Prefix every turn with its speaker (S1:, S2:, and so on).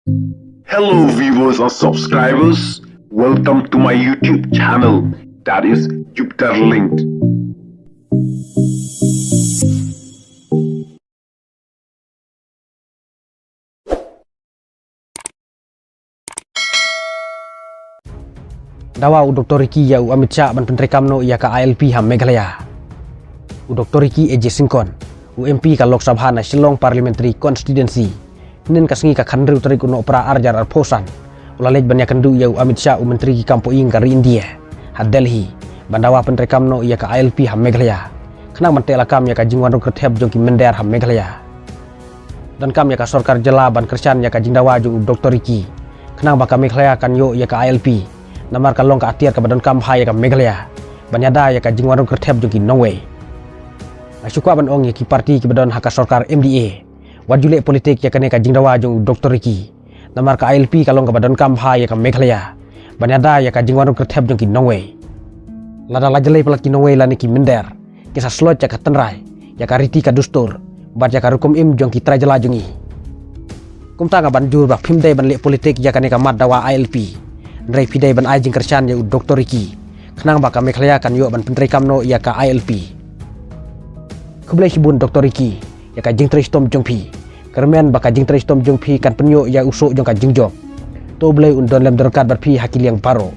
S1: Hello viewers and subscribers, welcome to my YouTube channel, that is Jupiter Linked.
S2: Dawa u Dr. Riki ya u Amit Shah ban pyntreikam no ya ka ILP ham Meghalaya. U Dr. Riki Eje Singkon u MP ka Lok Sabha na Shillong Parliamentary Constituency nin ka sengi ka khandru tarik no pra arjar ar phosan ulalej ban ya kandu ya u Amit Shah u Menteri ki kampo ing ka India ha Delhi bandawa pyntreikam no ya ka ILP ham Meghalaya khnang man tela kam ya ka jingwan ro khthep jong ki mender ham Meghalaya dan kam ya ka Sorkar jela ban kyrshan ya ka Jingdawa jong Dr. Riki khnang ba ka Meghalaya kan yo ya ka ILP namar kalong ka atiar ka pyndonkam hai ka Meghalaya banyada ya ka jingwan ro khthep jong ki Nongwei asyukwa ban ong ya ki parti ki badon haka Sorkar MDA wajule politik ya kane ka Jingdawa jong Dr. Riki namar ka ILP kalong ka pyndonkam hai ya ka Meghalaya banyada ya ka jingwan ro khthep jong ki Nongwei lada lajale pelak ki Nongwei lani ki minder kisah slot ya ka tenrai ya ka riti ka dustur bat ya ka rukum im jong ki trajala jongi kumta ka banjur ba phimde ban le politik ya kane ka mat dawa ILP Ndrai pidai ban ajing kyrshan ya Dr. Riki khnang ba ka Meghalaya kan yo ban pyntreikam no ya ka ILP khublai hibun Dr. Riki ya ka jingtrei stom jongphi kermen ba ka jingtrei stom jongphi kan penyo ya usuk jong ka jingjok to blai undon lem derkat bat phi hakil yang paro